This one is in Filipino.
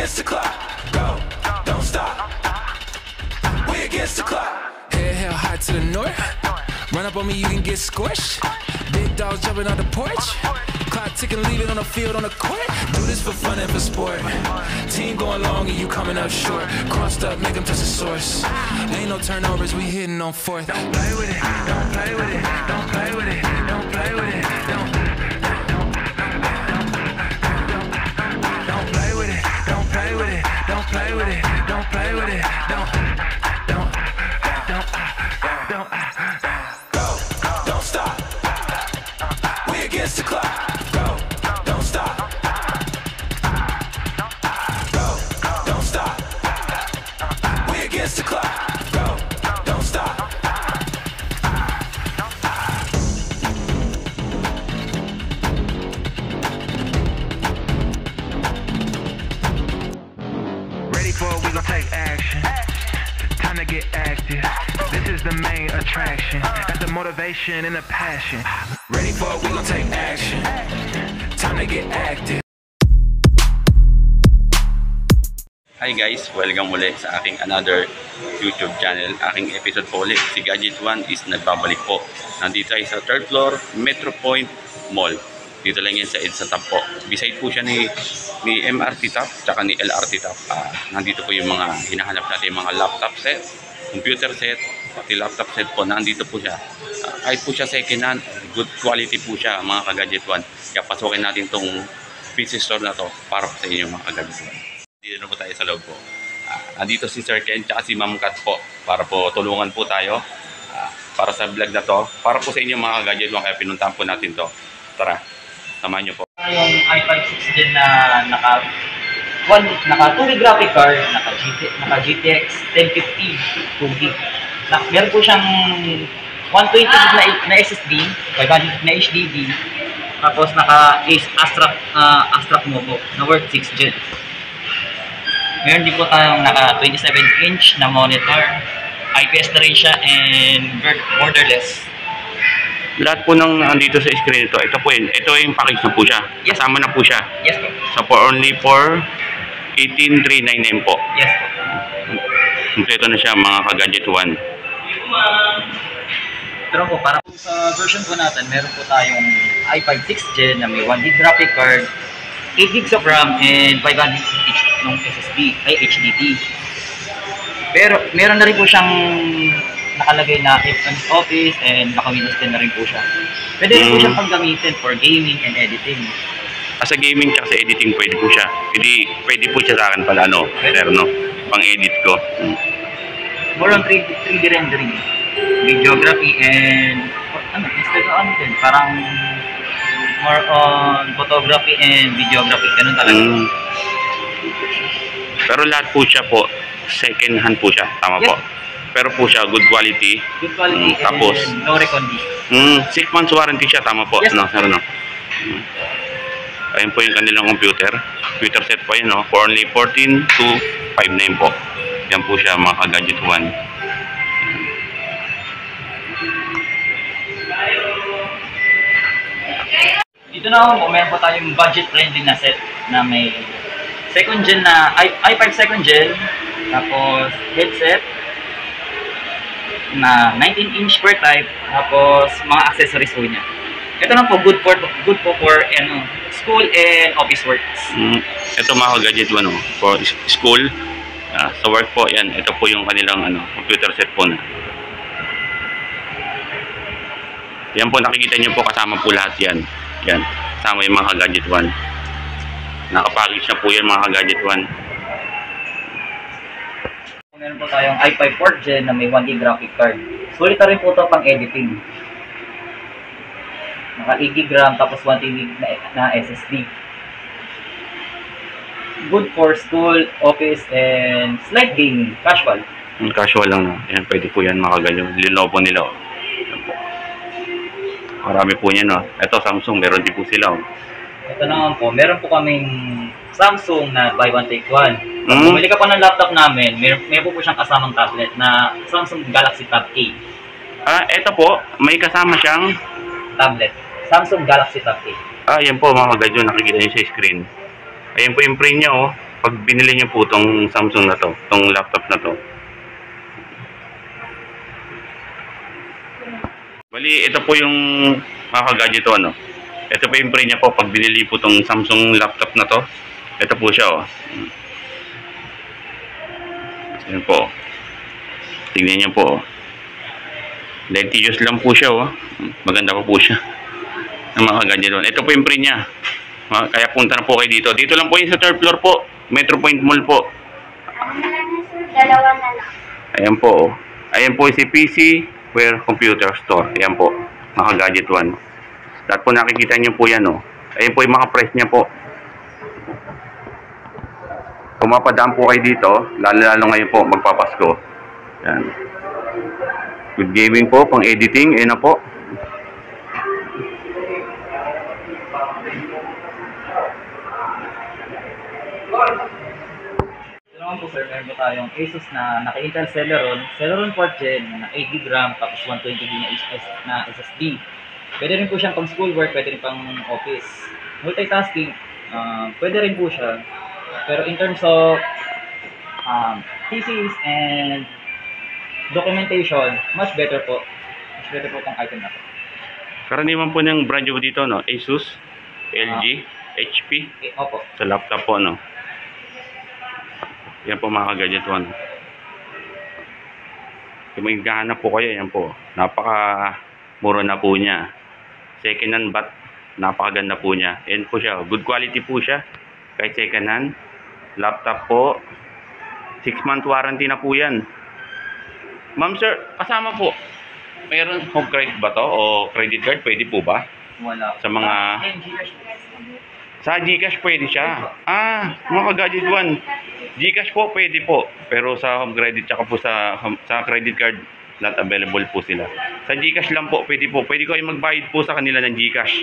against the clock. Go, don't stop. We against the clock. Hell high to the north. Run up on me, you can get squished. Big dogs jumping on the porch. Clock ticking, leave it on the field, on the court. Do this for fun and for sport. Team going long and you coming up short. Crossed up, make them touch the source. Ain't no turnovers, we hitting on fourth. Don't play with it, don't play with it, don't play with it, don't play with it, don't play with it, don't play with it, don't play with it, don't play with it, don't go, don't stop. We against the clock. Go, don't stop. Go, don't stop. We against the clock. Go, don't stop. Ready for it, we gon' take action. Time to get active. This is the main attraction. That's the motivation and the passion. Ready for it, we gon' take action. Time to get active. Hi guys, welcome ulit sa aking another YouTube channel. Aking episode po ulit. Si Gadget 1 is nagbabalik po. Nandito tayo sa 3rd floor, Metro Point Mall. Dito lang yan sa EDSA Top po. Beside po siya ni MRT Top tsaka ni LRT Top. Nandito po yung mga hinahanap natin, mga laptop set, computer set, pati laptop set po. Nandito po siya. Kahit po siya second hand, good quality po siya mga ka-Gadget 1. Kaya pasukin natin tong PC store na to para po sa inyo mga ka-Gadget 1. Dito na po tayo sa loob po. Nandito si Sir Ken tsaka si Ma'am Kat po para po tulungan po tayo para sa vlog na to. Para po sa inyo mga ka-Gadget 1 kaya pinuntahan po natin to. Tara, samahan nyo po. Yung i5 6 Gen na naka 2GB graphic card, naka GTX 1050 2GB. Meron po siyang 120GB na SSD, 500GB na HDD, tapos naka Astrap Movo na worth 6 Gen. Meron din po tayong naka 27-inch na monitor, IPS na rin siya, and borderless. Lahat po ng andito sa screen ito, ito yung package na po siya. Yes. Kasama na po siya. Yes po. So only for 18,399 po. Yes po. Kompleto na siya mga ka-Gadget 1. Pero po, para po sa version po natin, meron po tayong i5 6 Gen na may 1GB graphic card, 8GB of RAM, and 500 ng SSD, ay HDD. Pero meron na rin po siyang nakalagay na Office and naka-Windows 10 na rin po siya. Pwede rin po siyang paggamitin for gaming and editing. Sa gaming at sa editing pwede po siya. Pwede po siya sa akin pala, pero pang-edit ko. More on 3D rendering, videography, and instead of din, parang more on photography and videography. Ganun talaga. Pero lahat po siya po, second hand po siya. Tama po. Pero po siya, good quality. Good quality tapos, and no recondition. 6 months warranty siya. Tama po. Yes. Ayun po yung kanilang computer. Computer set po yun, for only 14,259 po. Yan po siya mga ka-Gadget 1. Dito na po, meron po tayong budget friendly na set na may second gen na i5 second gen, tapos headset na 19-inch per type, tapos mga accessories po niya. Ito na po, good po for school and office works. Ito mga ka-Gadget 1, for school, sa work po, yan. Ito po yung kanilang computer set po na. Yan po, nakikita niyo po, kasama po lahat yan. Yan, kasama yung mga ka-Gadget 1. Nakapackage na po yan mga ka-Gadget 1. Meron po tayong i5 4th Gen na may 1GB graphic card. Sulit na rin po ito pang editing. Naka 8GB RAM tapos 1TB na SSD. Good for school, office, and slight gaming. Casual. Casual lang na. Yan, pwede po yan mga ka-Gadget. Lenovo nila. Yan po. Marami po yan. Ito Samsung, meron din po sila. Ito naman po, meron po kaming Samsung na buy one take one. Kung bumili ka po ng laptop namin, may po siyang kasamang tablet na Samsung Galaxy Tab A. Ito po, may kasama siyang tablet. Samsung Galaxy Tab A. Yan po mga ka-Gadget, nakikita niyo sa screen. Ayan po yung print niya, pag binili niyo po tong Samsung na to, tong laptop na to. Bali, ito po yung mga ka-gadget to, ano. Ito po yung pre niya po pag binili po tong Samsung laptop na to. Ito po siya, oh. Ayan po. Tingnan niyo po, oh. Lentigious lang po siya, oh. Maganda pa po siya. Ang mga ka-gadget to. Ito po yung pre niya. Kaya punta na po kayo dito. Dito lang po yung sa 3rd floor po. Metro Point Mall po. Ano na lang sir? Dalawa na lang. Ayan po. Ayan po si PC Ware Computer Store. Ayan po. Mga Gadget 1. Lahat po nakikita nyo po yan. Oh. Ayan po yung mga price niya po. Kung mapadaan po kayo dito, lalo ngayon po magpapasko. Ayan. Good gaming po. Pang editing. Ayan na po. Ito naman po sir, meron po tayong Asus na naka-Intel Celeron 4th Gen na 8GB RAM tapos 120GB na SSD. Pwede rin po siyang pang schoolwork, pwede rin pang office. Multitasking, pwede rin po siya. Pero in terms of thesis and documentation, much better po. Much better po itong item na po. Karaniwan po ng brand nyo dito, no? Asus, LG, HP. Opo. Sa laptop po, no? Yan po mga ka-gadget 1. Kung may gahanap po kayo, yan po. Napaka-mura na po niya. Second hand but napakaganda po niya. Yan po siya. Good quality po siya. Kahit second hand. Laptop po. 6-month warranty na po yan. Ma'am sir, kasama po. Mayroon home credit ba to? O credit card? Pwede po ba? Wala. Sa mga... Sa Gcash pwede siya. Mga ka-gadget 1. Gcash po pwede po. Pero sa home credit tsaka po sa credit card, not available po sila. Sa Gcash lang po pwede po. Pwede ko kayo magbayad po sa kanila ng Gcash.